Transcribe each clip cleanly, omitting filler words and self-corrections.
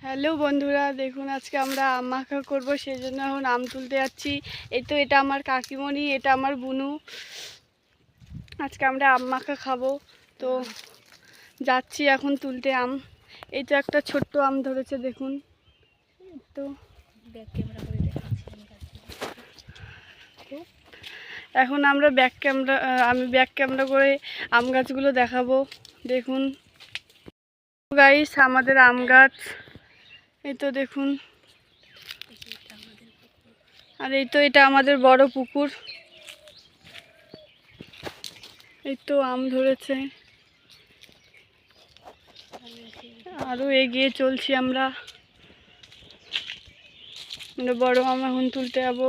Hello বন্ধুরা, দেখুন আজকে আমরা আম মাখা করবো, সেই জন্য এখন আম তুলতে যাচ্ছি। এই তো এটা আমার কাকিমণি, এটা আমার বুনু। আজকে আমরা আম মাখা খাবো, তো যাচ্ছি এখন তুলতে আম। এই তো একটা ছোট্ট আম ধরেছে, দেখুন। তো এখন আমরা আমি ব্যাক ক্যামেরা করে আম গাছগুলো দেখাবো। দেখুন গাইস, আমাদের আম গাছ। এই তো দেখুন, আর এই তো এটা আমাদের বড় পুকুর। এই তো আম ধরেছে, আরো এগিয়ে চলছি আমরা। বড় আম এখন তুলতে যাবো।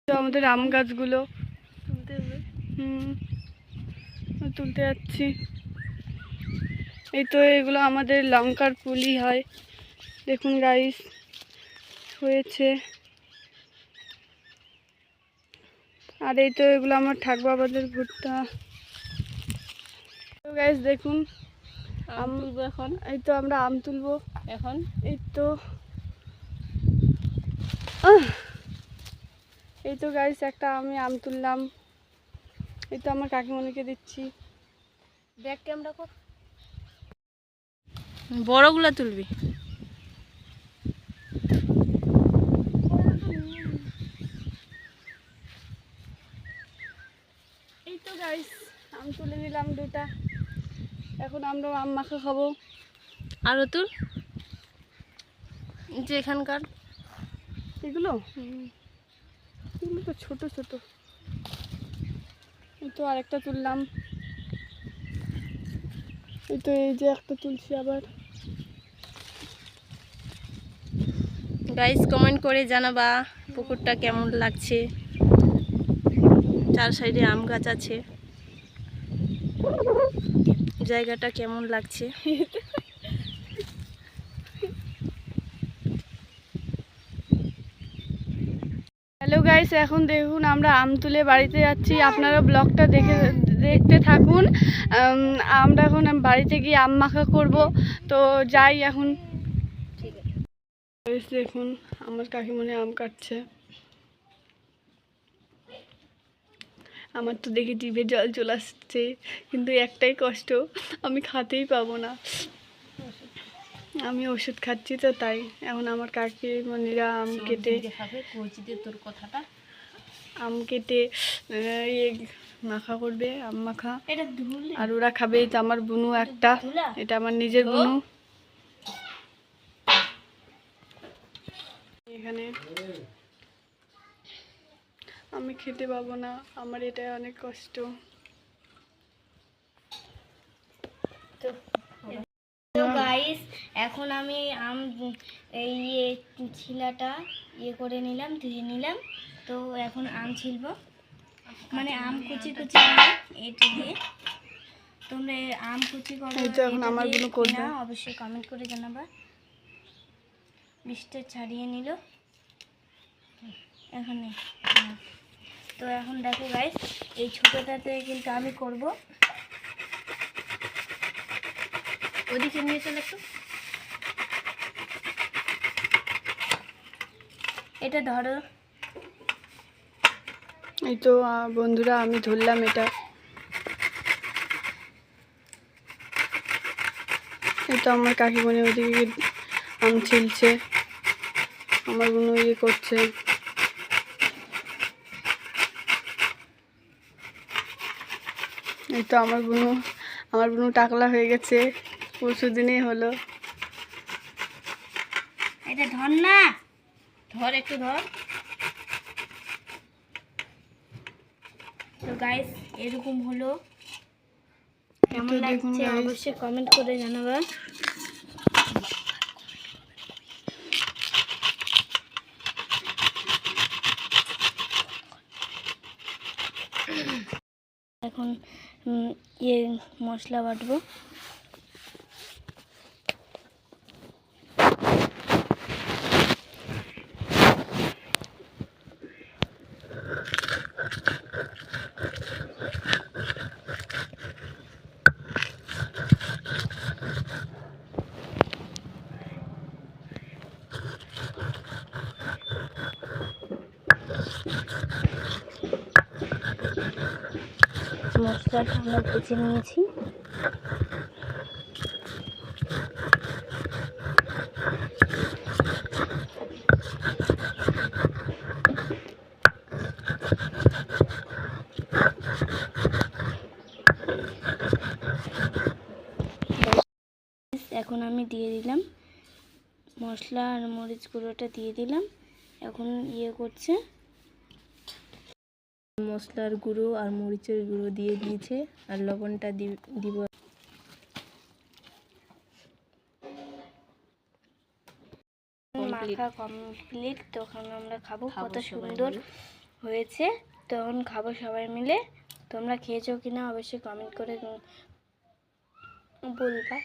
তো আমাদের আম গাছগুলো তুলতে হবে, তুলতে যাচ্ছি। এই তো এগুলো আমাদের লঙ্কার পুলি হয়, দেখুন গাইস হয়েছে। আর এই তো এগুলো আমার ঠাকুরবাবাদের ভুট্টা। তো গাইস দেখুন, আম তুলবো এখন। এই তো আমরা আম তুলবো এখন। এই তো গাইস একটা আমি আম তুললাম। এই তো আমার কাকিমণিকে দিচ্ছি। ব্যাক ক্যামেরা কর, বড়গুলা তুলবি। এই তো গাইস আম তুলে নিলাম দুটা, এখন আমরা আম মাখা খাবো। আরও তুল, যে এখানকার এগুলো এগুলো তো ছোট ছোট। এই তো আরেকটা তুললাম। এই তো এই যে একটা তুলছি আবার। গাইস কমেন্ট করে জানাবা পুকুরটা কেমন লাগছে। চার সাইডে আম গাছ আছে, জায়গাটা কেমন লাগছে। হ্যালো গাইস, এখন দেখুন আমরা আম তুলে বাড়িতে যাচ্ছি। আপনারা ব্লগটা দেখতে থাকুন। আমরা এখন বাড়িতে গিয়ে আম মাখা করব, তো যাই এখন। দেখুন আমার কাকিমণি আম কাটছে। আমার তো দেখে জিভে জল চলে আসছে, কিন্তু একটাই কষ্ট, আমি খাতেই পাবো না। আমি ওষুধ খাচ্ছি তো, তাই এখন আমার কাকিমণিরা আম কেটে তোর কথাটা আম কেটে মাখা করবে, আম মাখা। আর ওরা খাবে। এটা আমার বুনু একটা, এটা আমার নিজের বুনু। এখানে আমি খেতে পাবো না, আমার এটা অনেক কষ্ট। তো গাইস এখন আমি আম এই ছিলাটা করে নিলাম, ধুয়ে নিলাম। তো এখন আম ছিলবো, মানে আম কুচি কুচি এটা দিয়ে। তোমরা আম কুচি করো, এখন আমার বুনু করবে, অবশ্যই কমেন্ট করে জানাবা। বৃষ্টি ছাড়িয়ে নিল এখানে। তো এখন দেখো গাইস, এই ছোটোটাতে কিন্তু আমি করব। ওদিকে নিয়ে চলে একটু, এটা ধরো। এই তো বন্ধুরা আমি ধরলাম এটা। এই তো আমার কাকিমণি ওদিকে আম ছিলছে, আমার বুনু করছে। এই তো আমার বুনু টাকলা হয়ে গেছে, পরশু দিনেই হলো। এটা ধর না, ধর একটু ধর। তো গাইস এরকম হলো, কেমন লাগছে অবশ্যই কমেন্ট করে জানাবা। এখন মশলা বাটবো। মশলাটা আমরা ভেজে নিয়েছি। এখন আমি দিয়ে দিলাম মশলা আর মরিচ গুঁড়োটা দিয়ে দিলাম। এখন করছে, মশলার গুঁড়ো আর মরিচের গুঁড়ো দিয়ে দিয়েছে, আর লবণটা দিব। মাখা কমপ্লিট। তখন আমরা খাবো। কত সুন্দর হয়েছে। তখন খাবো সবাই মিলে। তোমরা খেয়েছো কিনা অবশ্যই কমেন্ট করে বলবা।